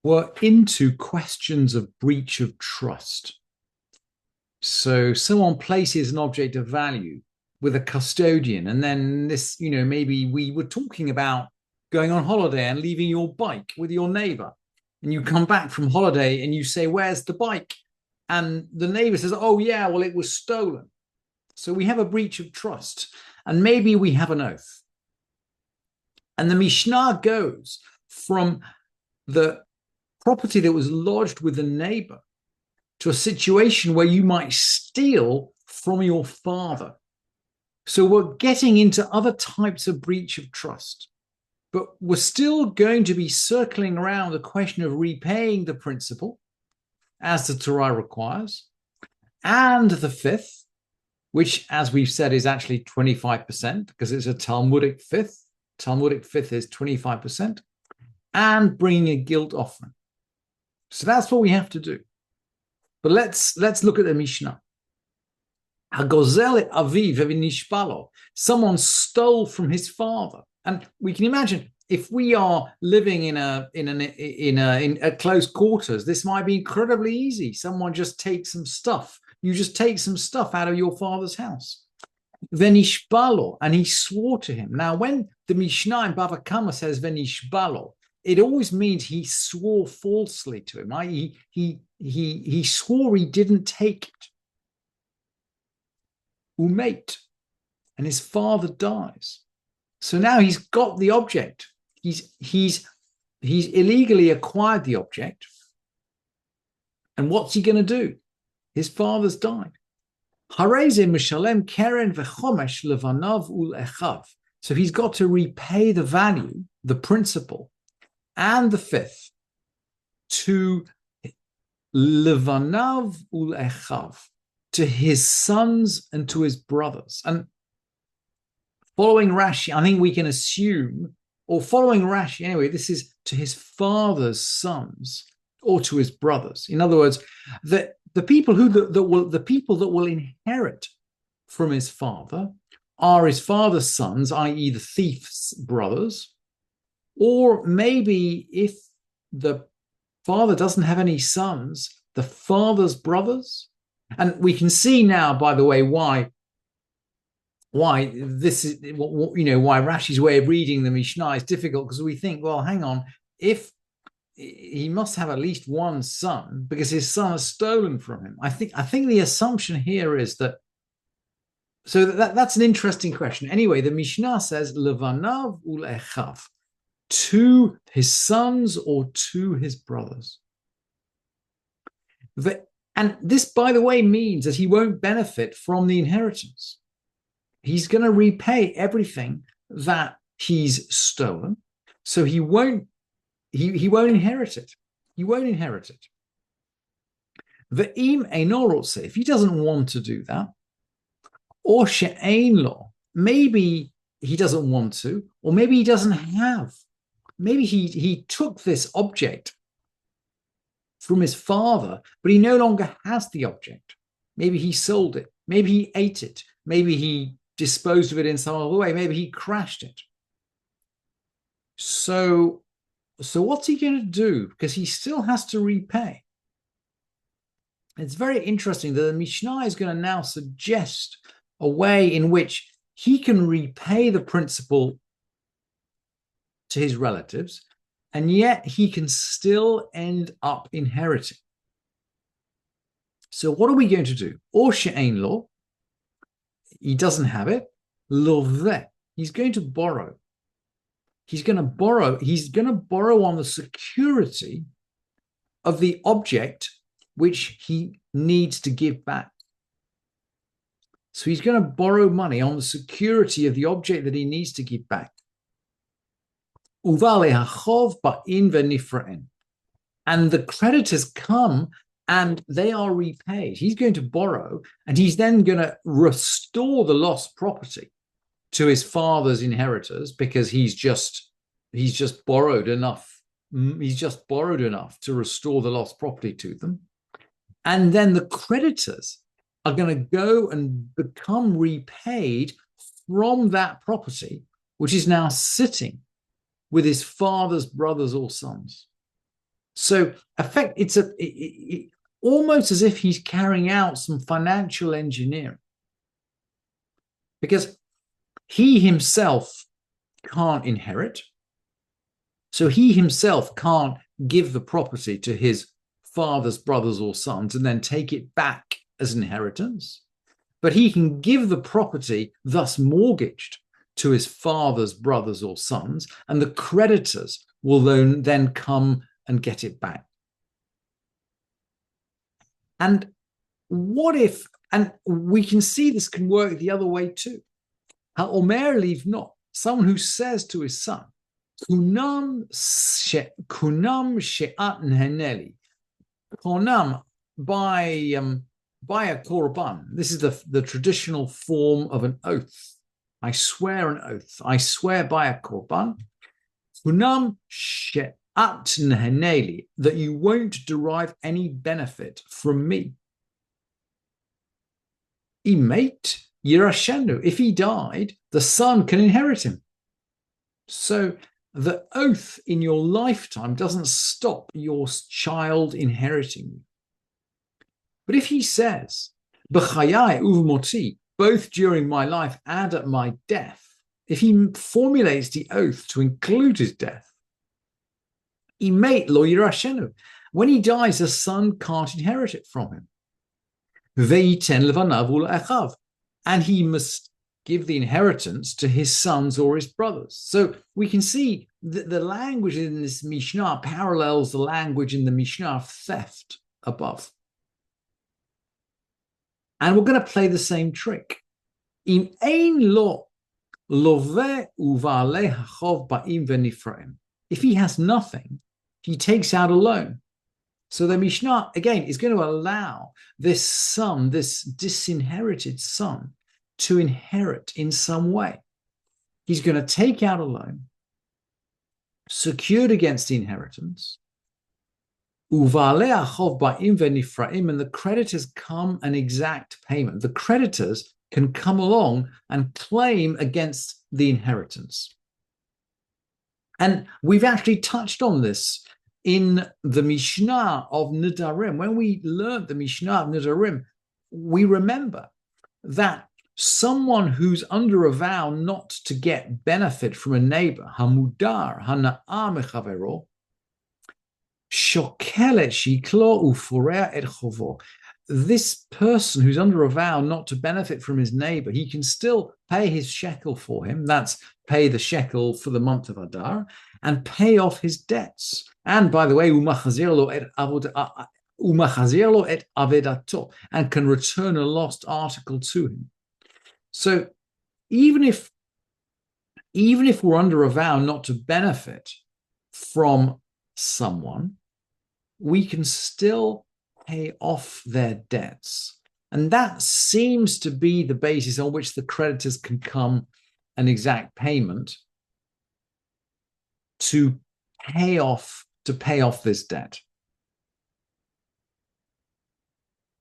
We're into questions of breach of trust. So someone places an object of value with a custodian, and then this, maybe we were talking about going on holiday and leaving your bike with your neighbor. And you come back from holiday and you say, "Where's the bike?" And the neighbor says, "Oh, yeah, well, it was stolen." So we have a breach of trust, and maybe we have an oath. And the Mishnah goes from the property that was lodged with the neighbor to a situation where you might steal from your father. So we're getting into other types of breach of trust, but we're still going to be circling around the question of repaying the principal, as the Torah requires, and the fifth, which, as we've said, is actually 25% because it's a Talmudic fifth. Talmudic fifth is 25%, and bringing a guilt offering. So that's what we have to do. But let's look at the Mishnah. Hagozel aviv v'nishbalo. Someone stole from his father, and we can imagine if we are living in close quarters, this might be incredibly easy. Someone just takes some stuff. You just take some stuff out of your father's house. V'nishbalo, and he swore to him. Now, when the Mishnah in Bava Kama says v'nishbalo, it always means he swore falsely to him. He swore he didn't take it. Umate, and his father dies. So now he's got the object. He's illegally acquired the object. And what's he going to do? His father's died. Hareze mishalem keren v'chomesh levanav ul echav. So he's got to repay the value, the principal, and the fifth to levanav ul echav, to his sons and to his brothers. And following Rashi, I think we can assume, or following Rashi anyway, this is to his father's sons or to his brothers. In other words, the people that will inherit from his father are his father's sons, i.e., the thief's brothers, or maybe if the father doesn't have any sons, the father's brothers. And we can see now, by the way, why this is, why Rashi's way of reading the Mishnah is difficult, because we think, well, hang on, if he must have at least one son because his son has stolen from him. I think the assumption here is that. So that's an interesting question. Anyway, the Mishnah says levanav ul echav, to his sons or to his brothers. And this, by the way, means that he won't benefit from the inheritance. He's going to repay everything that he's stolen. So he won't inherit it. He won't inherit it. Ve'im eino rotze, if he doesn't want to do that, or she'ein lo, maybe he doesn't want to, or maybe he doesn't have. Maybe he took this object from his father, but he no longer has the object. Maybe he sold it. Maybe he ate it. Maybe he disposed of it in some other way. Maybe he crashed it. So what's he going to do? Because he still has to repay. It's very interesting that the Mishnah is going to now suggest a way in which he can repay the principal to his relatives, and yet he can still end up inheriting. So what are we going to do? Or she'ein lo, he doesn't have it. Loveh, he's going to borrow. He's going to borrow on the security of the object which he needs to give back. So he's going to borrow money on the security of the object that he needs to give back. And the creditors come and they are repaid. He's going to borrow, and he's then going to restore the lost property to his father's inheritors, because he's just borrowed enough. He's just borrowed enough to restore the lost property to them. And then the creditors are going to go and become repaid from that property, which is now sitting with his father's brothers or sons. So, almost as if he's carrying out some financial engineering, because he himself can't inherit. So he himself can't give the property to his father's brothers or sons and then take it back as inheritance. But he can give the property, thus mortgaged, to his father's brothers or sons, and the creditors will then come and get it back. And what if, and we can see this can work the other way too. Ha'omer leave not, someone who says to his son, Kunam she'at nheneli. Kunam, by a korban. This is the traditional form of an oath. I swear an oath. I swear by a korban. Kunam she'at nheneli, that you won't derive any benefit from me. Imate yirashenu. If he died, the son can inherit him. So the oath in your lifetime doesn't stop your child inheriting you. But if he says, B'chayai uv'moti, both during my life and at my death, if he formulates the oath to include his death, imate lo yirashenu. When he dies, the son can't inherit it from him. Ve'iten levanav u'le'achav, and he must give the inheritance to his sons or his brothers. So we can see that the language in this Mishnah parallels the language in the Mishnah of theft above. And we're going to play the same trick. Im ein lo love uvale hachov ba'im v'nifraim. If he has nothing, he takes out a loan. So the Mishnah, again, is going to allow this son, this disinherited son, to inherit in some way. He's going to take out a loan secured against the inheritance. And the creditors come and exact payment. The creditors can come along and claim against the inheritance. And we've actually touched on this in the Mishnah of Nidarim. When we learned the Mishnah of Nidarim, we remember that someone who's under a vow not to get benefit from a neighbor, hamudar, hana'a mechavero, shokelet shiklo uforea et chovo. This person who's under a vow not to benefit from his neighbor, he can still pay his shekel for him. That's pay the shekel for the month of Adar and pay off his debts. And by the way, umachazir lo et avedato, and can return a lost article to him. So even if we're under a vow not to benefit from someone, we can still pay off their debts. And that seems to be the basis on which the creditors can come and exact payment to pay off this debt.